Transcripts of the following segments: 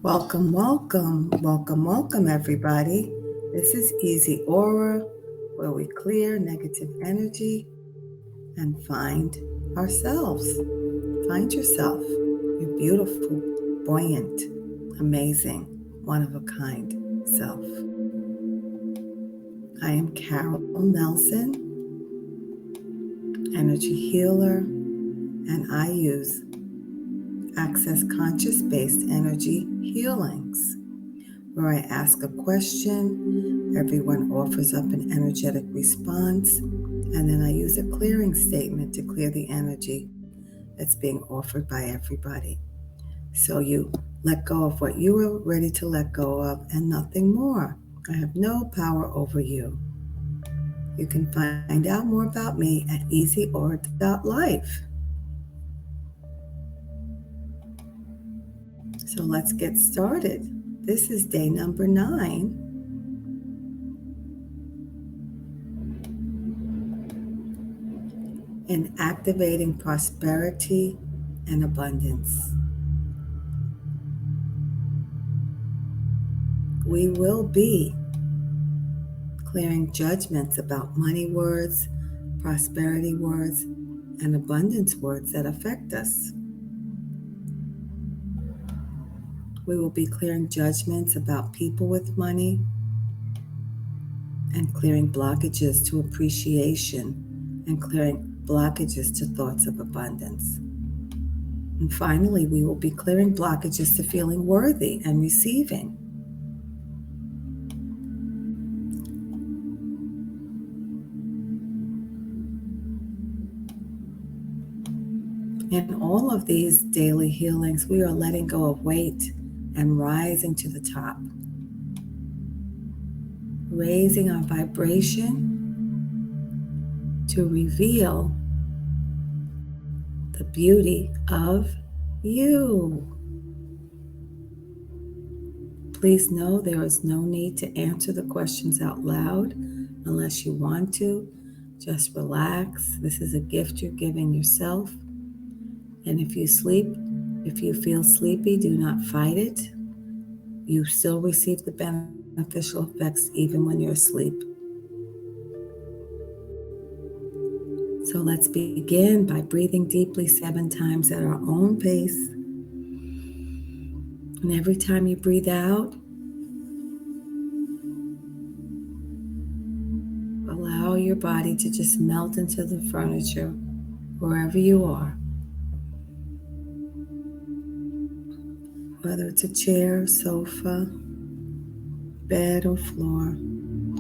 Welcome, welcome, welcome, welcome, everybody. This is Easy Aura, where we clear negative energy and find ourselves. Find yourself, your beautiful, buoyant, amazing, one of a kind self. I am Carol Nelson, energy healer, and I use Access Conscious Based Energy Healings, where I ask a question, everyone offers up an energetic response, and then I use a clearing statement to clear the energy that's being offered by everybody. So you let go of what you were ready to let go of and nothing more. I have no power over you. You can find out more about me at easyaura.life. So let's get started. This is day number 9. In activating prosperity and abundance. We will be clearing judgments about money words, prosperity words, and abundance words that affect us. We will be clearing judgments about people with money and clearing blockages to appreciation and clearing blockages to thoughts of abundance. And finally, we will be clearing blockages to feeling worthy and receiving. In all of these daily healings, we are letting go of weight and rising to the top, raising our vibration to reveal the beauty of you. Please know there is no need to answer the questions out loud unless you want to. Just relax. This is a gift you're giving yourself. And if you feel sleepy, do not fight it. You still receive the beneficial effects even when you're asleep. So let's begin by breathing deeply 7 times at our own pace. And every time you breathe out, allow your body to just melt into the furniture wherever you are. Whether it's a chair, sofa, bed, or floor,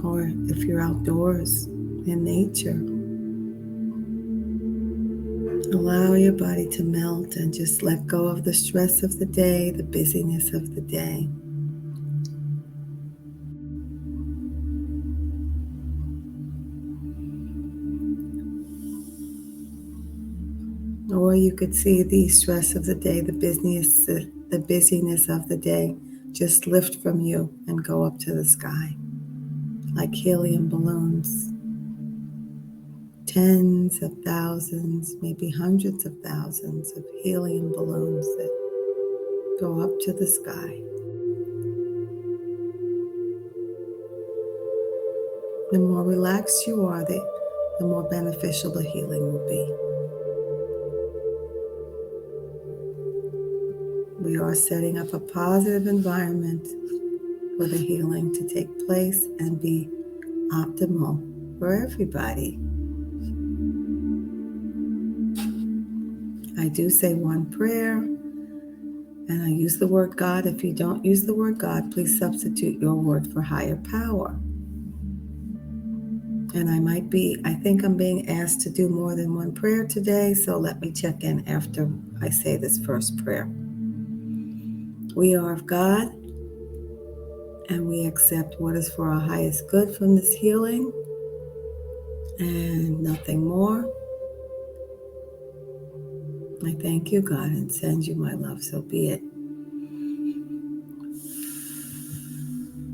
or if you're outdoors in nature. Allow your body to melt and just let go of the stress of the day, the busyness of the day. Or you could see the stress of the day, the busyness of the day just lift from you and go up to the sky like helium balloons. Tens of thousands, maybe hundreds of thousands of helium balloons that go up to the sky. The more relaxed you are, the more beneficial the healing will be. We are setting up a positive environment for the healing to take place and be optimal for everybody. I do say one prayer, and I use the word God. If you don't use the word God, please substitute your word for higher power. And I think I'm being asked to do more than one prayer today, so let me check in after I say this first prayer. We are of God, and we accept what is for our highest good from this healing, and nothing more. I thank you, God, and send you my love, so be it.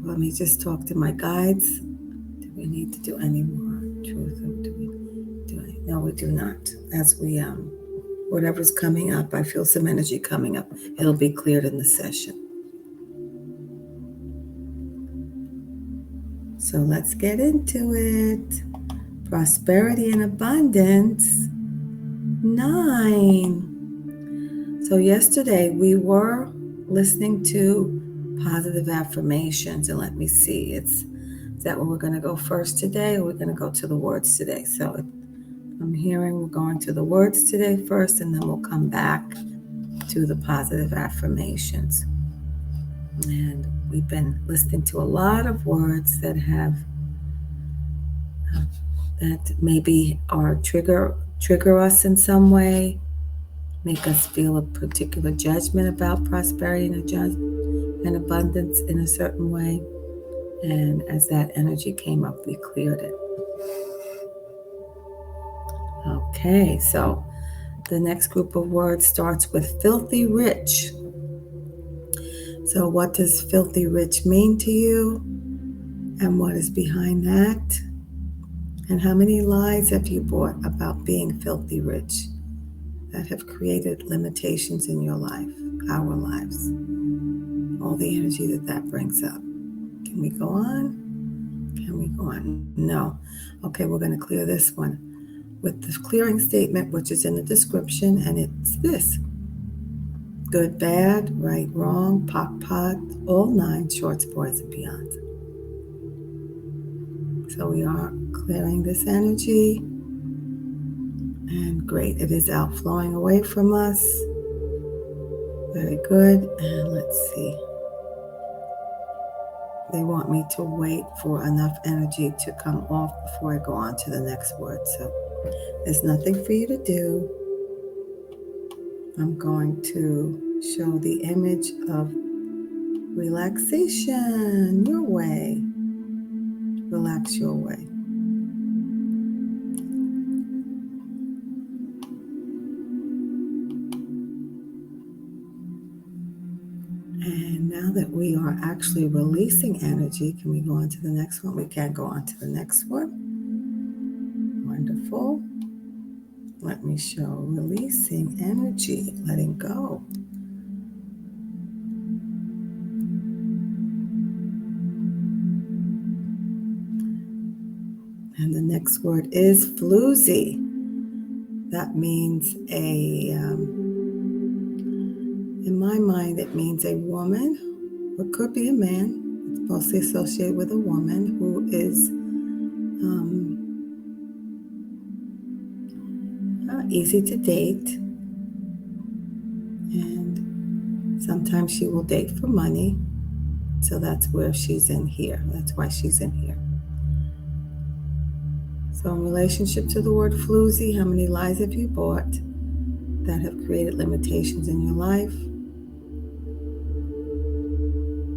Let me just talk to my guides. Do we need to do any more truth? Or do we do any? No, we do not. As we, whatever's coming up, I feel some energy coming up. It'll be cleared in the session. So let's get into it. Prosperity and abundance. 9. So yesterday we were listening to positive affirmations, and let me see, is that what we're going to go first today, or we're going to go to the words today? So I'm hearing we're going to the words today first, and then we'll come back to the positive affirmations. And we've been listening to a lot of words that maybe are trigger us in some way, make us feel a particular judgment about prosperity and abundance in a certain way. And as that energy came up, we cleared it. Okay, so the next group of words starts with filthy rich. So what does filthy rich mean to you? And what is behind that? And how many lies have you bought about being filthy rich that have created limitations in your life, our lives? All the energy that brings up. Can we go on? Can we go on? No. Okay, we're going to clear this one with the clearing statement, which is in the description, and it's this: good, bad, right, wrong, pock, pot, all 9, shorts, boys, and beyond. So we are clearing this energy, and great, it is outflowing away from us. Very good. And let's see. They want me to wait for enough energy to come off before I go on to the next word. So there's nothing for you to do. I'm going to show the image of relaxation your way. Relax your way. And now that we are actually releasing energy, can we go on to the next one? We can go on to the next one. Wonderful. Let me show releasing energy, letting go. And the next word is floozy. That means in my mind, it means a woman, or it could be a man. It's mostly associated with a woman who is easy to date. And sometimes she will date for money. So that's where she's in here. That's why she's in here. So in relationship to the word floozy, how many lies have you bought that have created limitations in your life?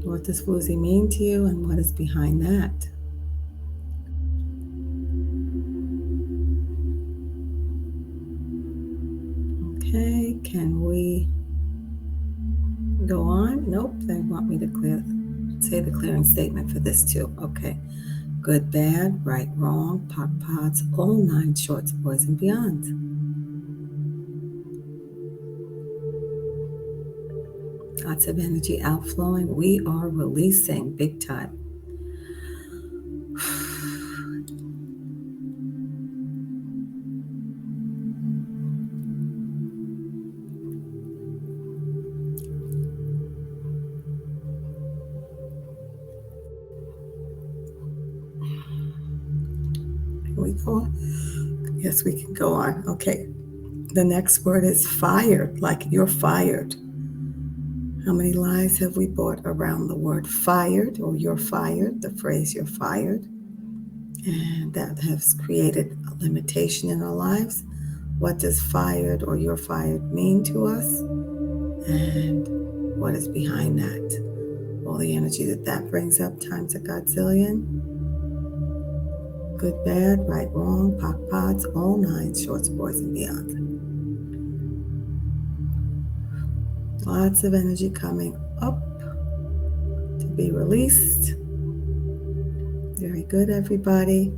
What does floozy mean to you, and what is behind that? Okay, can we go on? Nope, they want me to say the clearing statement for this too. Okay. Good, bad, right, wrong, pock, pots, all 9, shorts, boys, and beyond. Lots of energy outflowing. We are releasing big time. Can we go on? Yes, we can go on. Okay. The next word is fired, like you're fired. How many lies have we bought around the word fired, or you're fired, the phrase you're fired? And that has created a limitation in our lives. What does fired or you're fired mean to us? And what is behind that? All the energy that brings up times a godzillion. Good, bad, right, wrong, pock, pots, all 9, shorts, boys, and beyond. Lots of energy coming up to be released. Very good, everybody.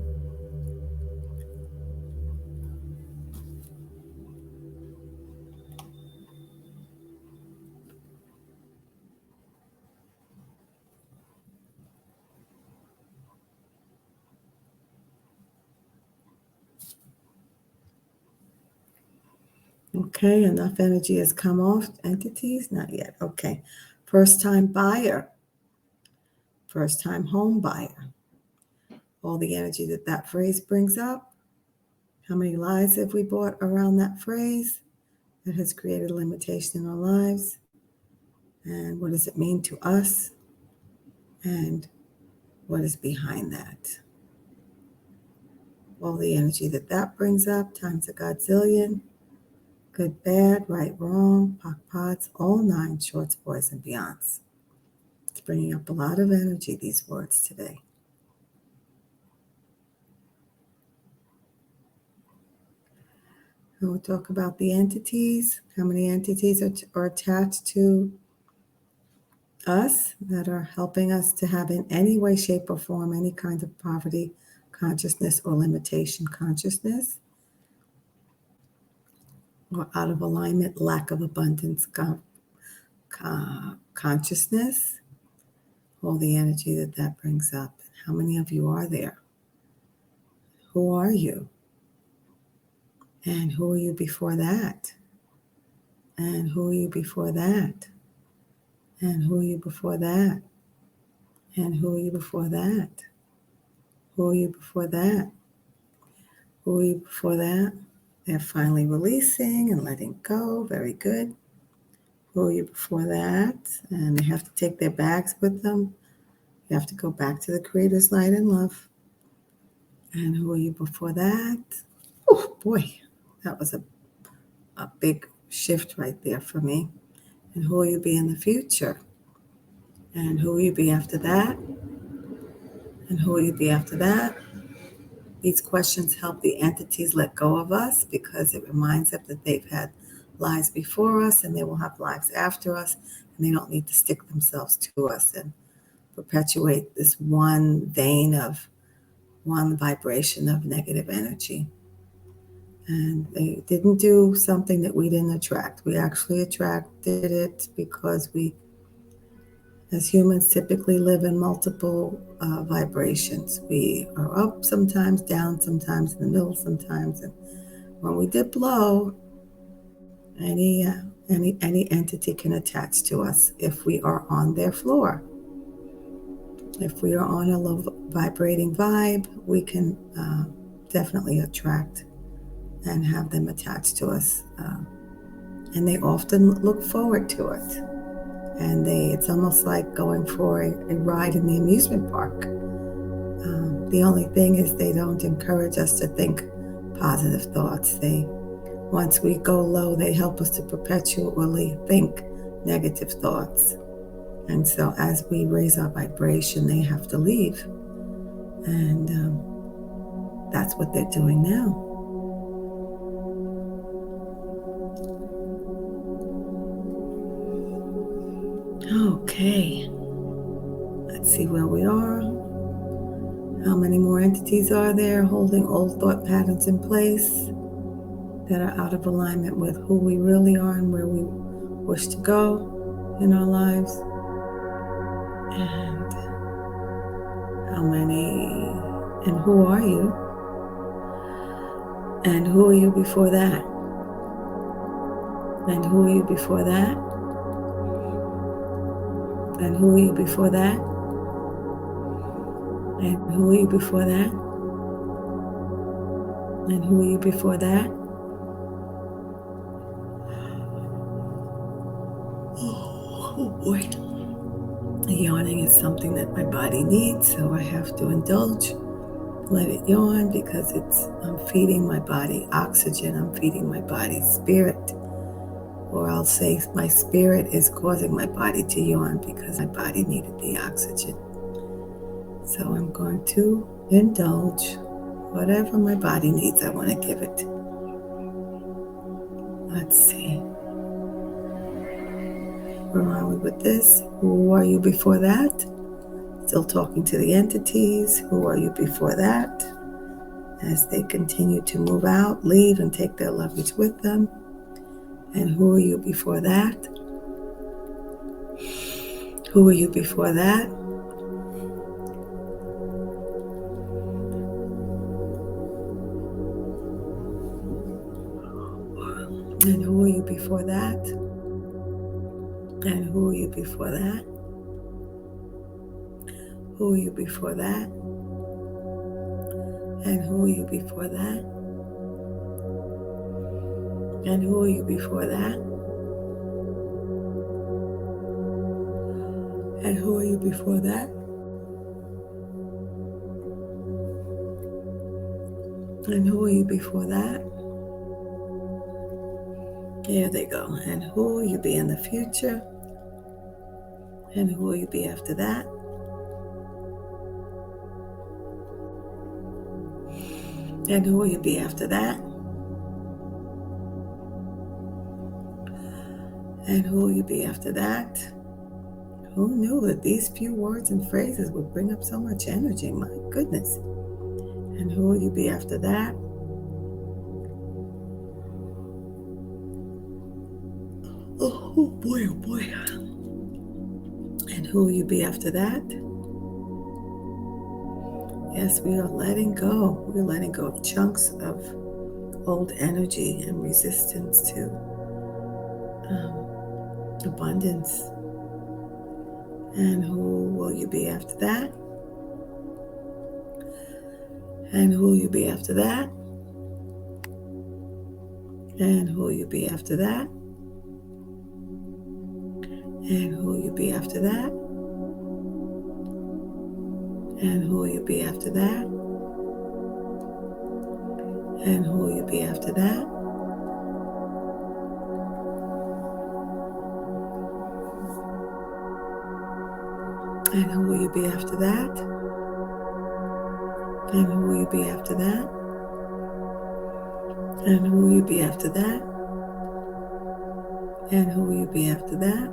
Okay, enough energy has come off. Entities? Not yet. Okay. First-time buyer. First-time home buyer. All the energy that phrase brings up. How many lies have we bought around that phrase that has created a limitation in our lives? And what does it mean to us? And what is behind that? All the energy that brings up times a godzillion. Good, bad, right, wrong, pock, pots, all 9 shorts, boys, and beyonds. It's bringing up a lot of energy, these words today. And we'll talk about the entities. How many entities are attached to us that are helping us to have in any way, shape, or form any kind of poverty consciousness or limitation consciousness, or out of alignment, lack of abundance consciousness, all the energy that brings up. How many of you are there? Who are you? And who are you before that? And who are you before that? And who are you before that? And who are you before that? Who are you before that? Who are you before that? They're finally releasing and letting go. Very good. Who are you before that? And they have to take their bags with them. You have to go back to the Creator's light and love. And who are you before that? Oh, boy, that was a big shift right there for me. And who will you be in the future? And who will you be after that? And who will you be after that? These questions help the entities let go of us because it reminds them that they've had lives before us and they will have lives after us, and they don't need to stick themselves to us and perpetuate this one vein of one vibration of negative energy. And they didn't do something that we didn't attract. We actually attracted it because we, as humans, typically live in multiple vibrations. We are up sometimes, down sometimes, in the middle sometimes. And when we dip low, any entity can attach to us if we are on their floor. If we are on a low vibrating vibe, we can definitely attract and have them attached to us. And they often look forward to it. And it's almost like going for a ride in the amusement park. The only thing is they don't encourage us to think positive thoughts. Once we go low, they help us to perpetually think negative thoughts. And so as we raise our vibration, they have to leave. And that's what they're doing now. Okay. Let's see where we are. How many more entities are there holding old thought patterns in place that are out of alignment with who we really are and where we wish to go in our lives? And how many, and who are you? And who are you before that? And who are you before that? And who are you before that? And who are you before that? And who are you before that? Oh boy. Yawning is something that my body needs, so I have to indulge. Let it yawn because I'm feeding my body oxygen. I'm feeding my body spirit. Or I'll say my spirit is causing my body to yawn because my body needed the oxygen. So I'm going to indulge. Whatever my body needs, I want to give it. Let's see. Where are we with this? Who are you before that? Still talking to the entities. Who are you before that? As they continue to move out, leave, and take their luggage with them. And who are you before that? Who are you before that? And who you before that? And who are you before that? Who are you before that? And who are you before that? And who are you before that? And who are you before that? And who are you before that? There they go. And who will you be in the future? And who will you be after that? And who will you be after that? And who will you be after that? Who knew that these few words and phrases would bring up so much energy? My goodness. And who will you be after that? Oh boy, oh boy. And who will you be after that? Yes, we are letting go. We're letting go of chunks of old energy and resistance to abundance. And who will you be after that? And who will you be after that? And who will you be after that? And who will you be after that? And who will you be after that? And who will you be after that? And who will you be after that? And who will you be after that? And who will you be after that? And who will you be after that?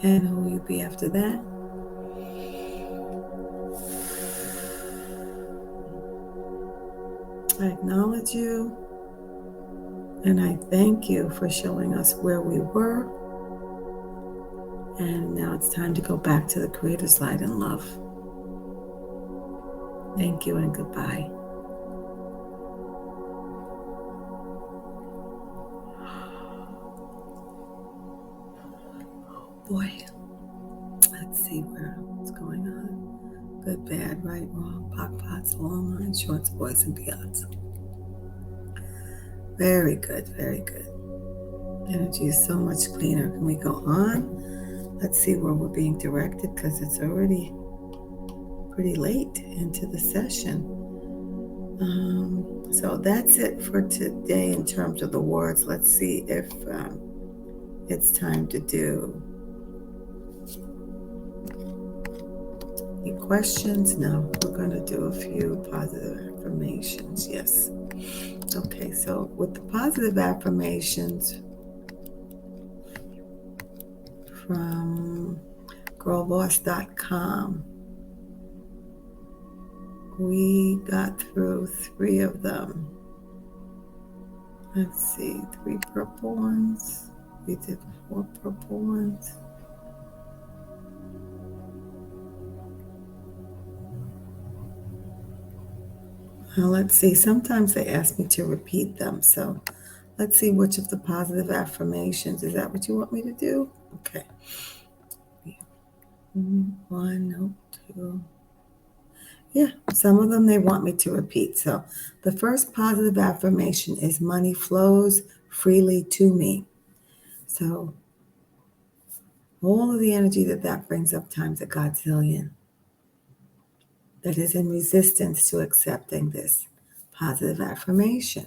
And who will you be after that? I acknowledge you and I thank you for showing us where we were. And now it's time to go back to the Creator's light and love. Thank you and goodbye. Boy, let's see what's going on. Good, bad, right, wrong, pots, all nine shorts, boys, and beyonds. Very good, very good. Energy is so much cleaner. Can we go on? Let's see where we're being directed because it's already pretty late into the session. So that's it for today in terms of the words. Let's see if it's time to do any questions. No, we're going to do a few positive affirmations. Yes. Okay, so with the positive affirmations from girlboss.com, we got through 3 of them. Let's see, 3 purple ones. We did 4 purple ones. Now let's see, sometimes they ask me to repeat them, so let's see which of the positive affirmations. Is that what you want me to do? Okay. 1, no, 2. Yeah, some of them they want me to repeat. So the first positive affirmation is money flows freely to me. So all of the energy that brings up times a godzillion that is in resistance to accepting this positive affirmation.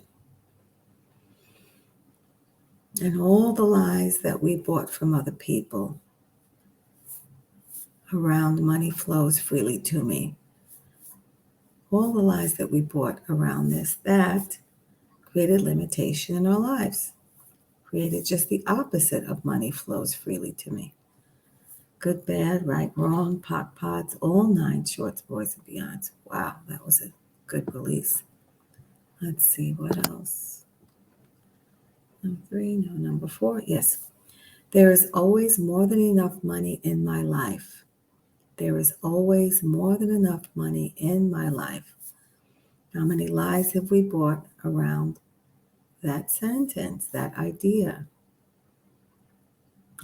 And all the lies that we bought from other people around money flows freely to me. All the lies that we bought around this, that created limitation in our lives. Created just the opposite of money flows freely to me. Good, bad, right, wrong, pots, all 9 shorts, boys, and beyonds. Wow, that was a good release. Let's see, what else? Number 3, no, number 4, yes. There is always more than enough money in my life. There is always more than enough money in my life. How many lies have we bought around that sentence, that idea,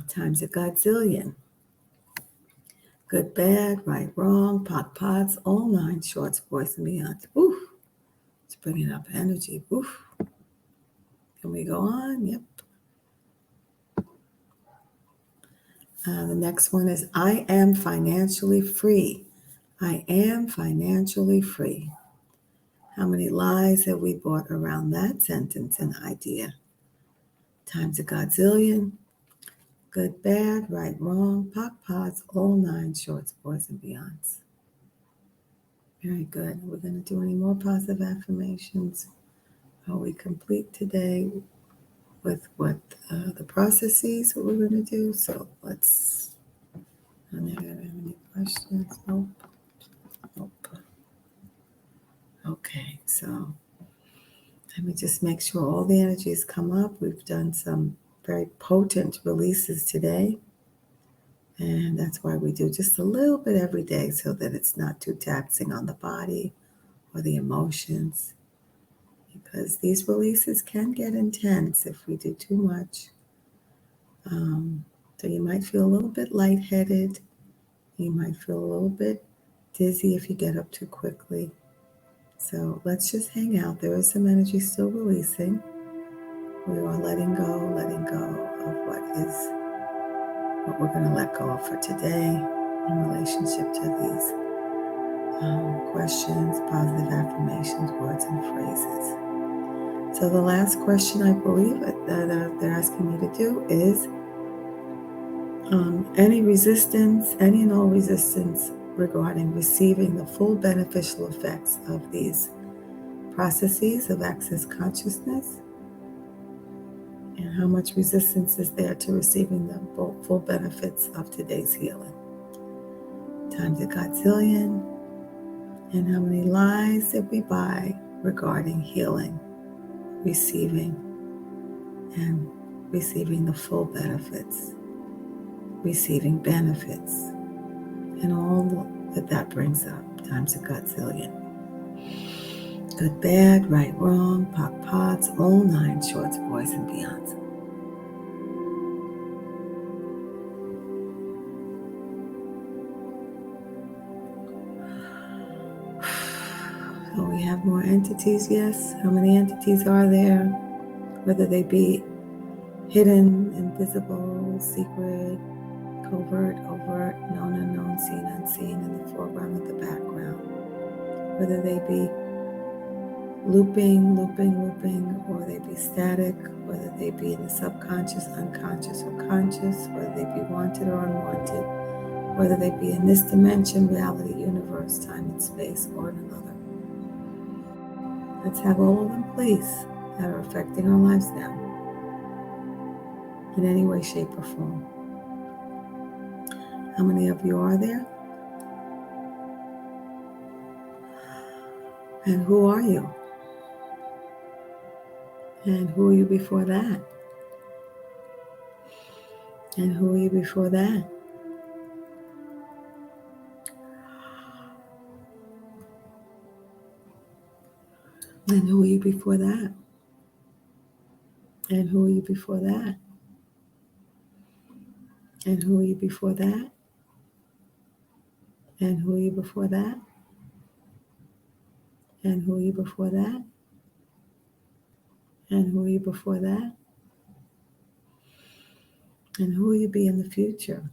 times a godzillion. Good, bad, right, wrong, pot, pots, all nine shorts, boys and beyonds. Oof. It's bringing up energy. Oof. Can we go on? Yep. The next one is I am financially free. I am financially free. How many lies have we bought around that sentence and idea? Times a godzillion. Good, bad, right, wrong, pot, pots, all nine shorts, boys and beyonds. Very good. We're going to do any more positive affirmations. Are we complete today with what the processes what we're going to do? So let's. I don't have any questions. Nope. Nope. Okay, so let me just make sure all the energies come up. We've done some very potent releases today. And that's why we do just a little bit every day so that it's not too taxing on the body or the emotions. Because these releases can get intense if we do too much. So you might feel a little bit lightheaded. You might feel a little bit dizzy if you get up too quickly. So let's just hang out. There is some energy still releasing. We are letting go of what we're going to let go of for today in relationship to these questions, positive affirmations, words, and phrases. So the last question I believe that they're asking me to do is any and all resistance regarding receiving the full beneficial effects of these processes of access consciousness, and how much resistance is there to receiving the full benefits of today's healing. Times a godzillion. And how many lies did we buy regarding healing, receiving the full benefits, receiving benefits, and all that brings up, times a godzillion. Good, bad, right, wrong, pot, pots, all nine shorts, boys and beyonds. So we have more entities, yes. How many entities are there? Whether they be hidden, invisible, secret, covert, overt, known, unknown, seen, unseen, in the foreground, the background. Whether they be looping, or they be static, whether they be in the subconscious, unconscious, or conscious, whether they be wanted or unwanted, whether they be in this dimension, reality, universe, time and space, or in another. Let's have all of them, please, that are affecting our lives now, in any way, shape, or form. How many of you are there? And who are you? And who are you before that? And who are you before that? And who are you before that? And who are you before that? And who are you before that? And who are you before that? And who are you before that? And who are you before that? And who will you be in the future?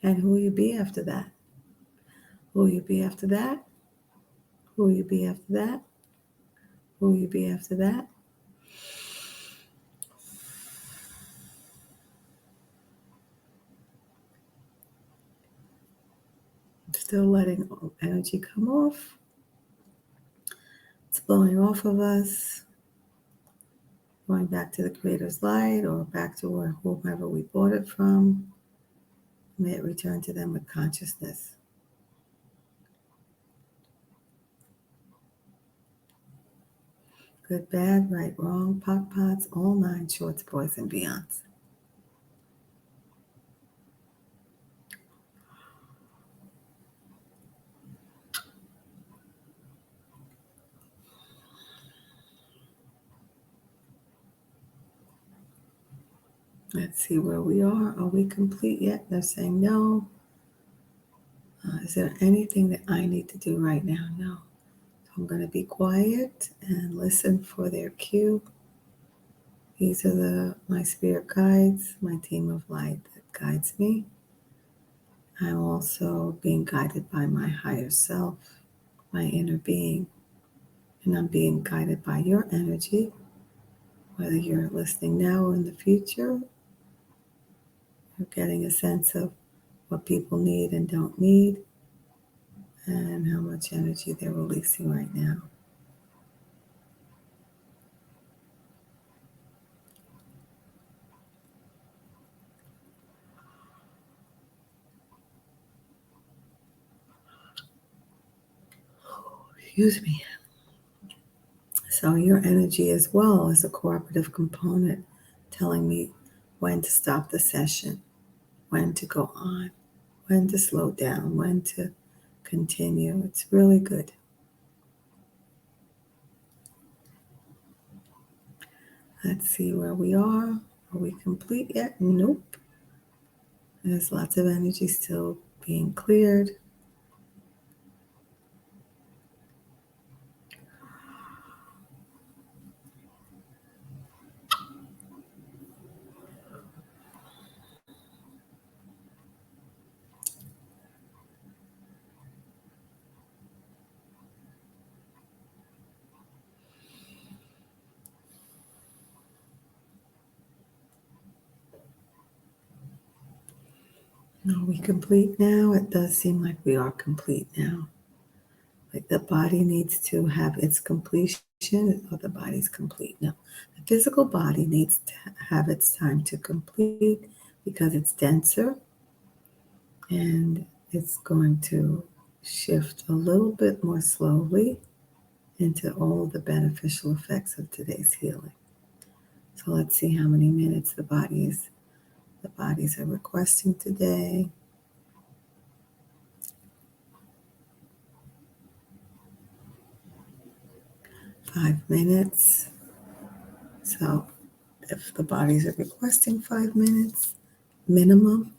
And who will you be after that? Who will you be after that? Who will you be after that? Who will you be after that? Still letting energy come off. It's blowing off of us. Going back to the Creator's light or back to whomever we bought it from. May it return to them with consciousness. Good, bad, right, wrong, pot, pots, all nine shorts, boys, and beyonds. Let's see where we are. Are we complete yet? They're saying no. Is there anything that I need to do right now? No. So I'm going to be quiet and listen for their cue. These are my spirit guides, my team of light that guides me. I'm also being guided by my higher self, my inner being, and I'm being guided by your energy, whether you're listening now or in the future. You're getting a sense of what people need and don't need, and how much energy they're releasing right now. Excuse me. So your energy as well is a cooperative component, telling me when to stop the session, when to go on, when to slow down, when to continue. It's really good. Let's see where we are. Are we complete yet? Nope. There's lots of energy still being cleared. Are we complete now? It does seem like we are complete now. Like the body needs to have its completion, or the body's complete. No, the physical body needs to have its time to complete because it's denser and it's going to shift a little bit more slowly into all the beneficial effects of today's healing. So let's see how many minutes the bodies are requesting today. 5 minutes. So if the bodies are requesting 5 minutes minimum,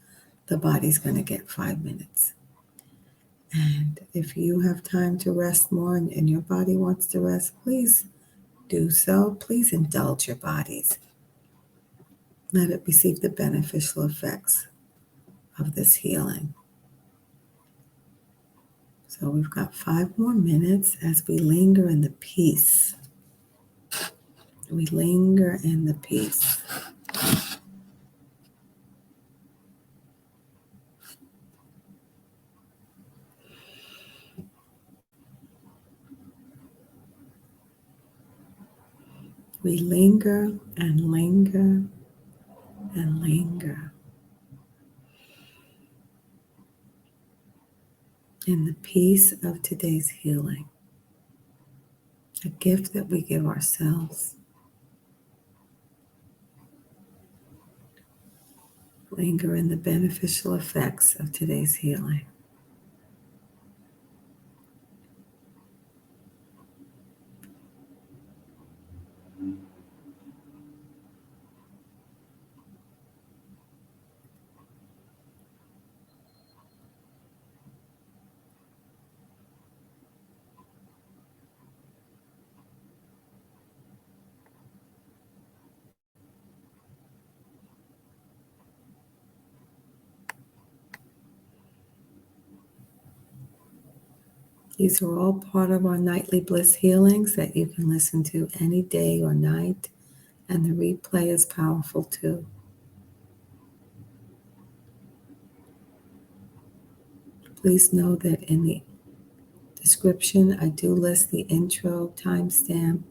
the body's going to get 5 minutes. And if you have time to rest more and your body wants to rest, please do so. Please indulge your bodies. Let it receive the beneficial effects of this healing. So we've got 5 more minutes as we linger in the peace. We linger in the peace. We linger and linger and linger in the peace of today's healing, a gift that we give ourselves. Linger in the beneficial effects of today's healing. These are all part of our nightly bliss healings that you can listen to any day or night, and the replay is powerful too. Please know that in the description, I do list the intro timestamp,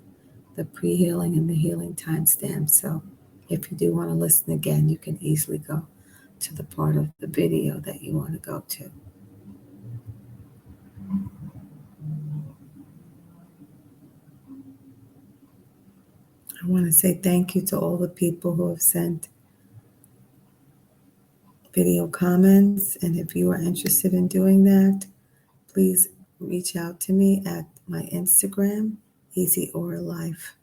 the pre-healing, and the healing timestamp. So if you do want to listen again, you can easily go to the part of the video that you want to go to. I want to say thank you to all the people who have sent video comments. And if you are interested in doing that, please reach out to me at my Instagram, Easy Aura Life.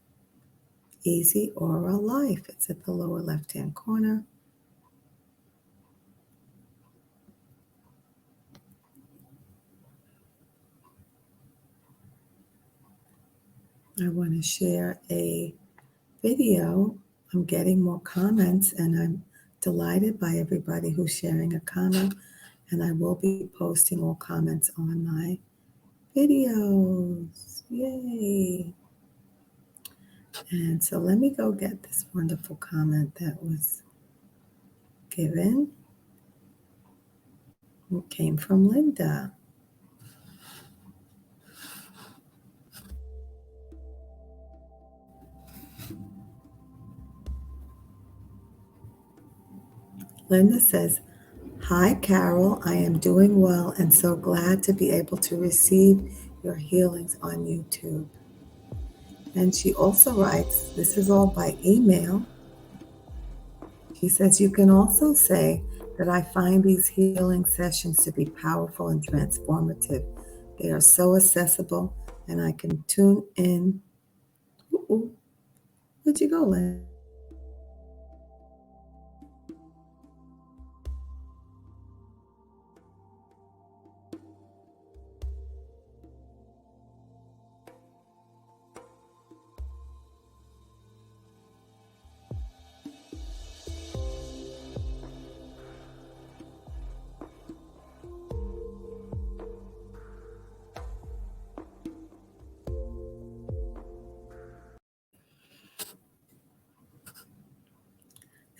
Easy Aura Life. It's at the lower left-hand corner. I want to share a video. I'm getting more comments, and I'm delighted by everybody who's sharing a comment, and I will be posting all comments on my videos. Yay! And so let me go get this wonderful comment that was given. It came from Linda. Linda says, "Hi, Carol. I am doing well and so glad to be able to receive your healings on YouTube." And she also writes, this is all by email. She says, "You can also say that I find these healing sessions to be powerful and transformative. They are so accessible and I can tune in." Ooh, where'd you go, Lynn?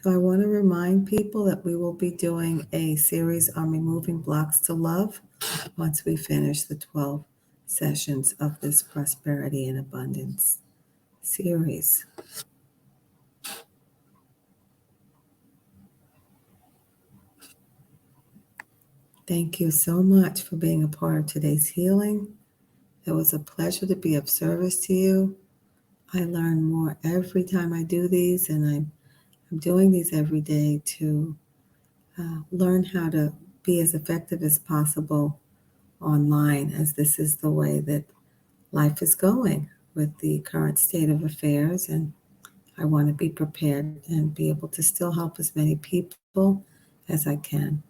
So I want to remind people that we will be doing a series on removing blocks to love once we finish the 12 sessions of this prosperity and abundance series. Thank you so much for being a part of today's healing. It was a pleasure to be of service to you. I learn more every time I do these, and I'm doing these every day to learn how to be as effective as possible online, as this is the way that life is going with the current state of affairs. And I want to be prepared and be able to still help as many people as I can.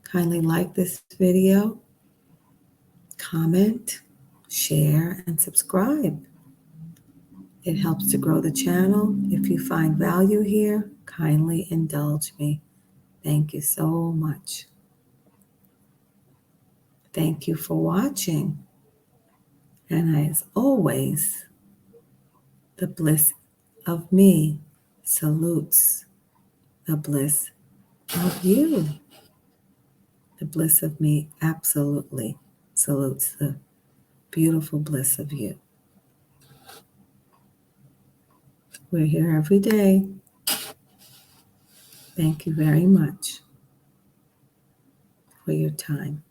Kindly like this video, comment, share, and subscribe. It helps to grow the channel. If you find value here, kindly indulge me. Thank you so much. Thank you for watching. And as always, the bliss of me salutes the bliss of you. The bliss of me absolutely salutes the beautiful bliss of you. We're here every day. Thank you very much for your time.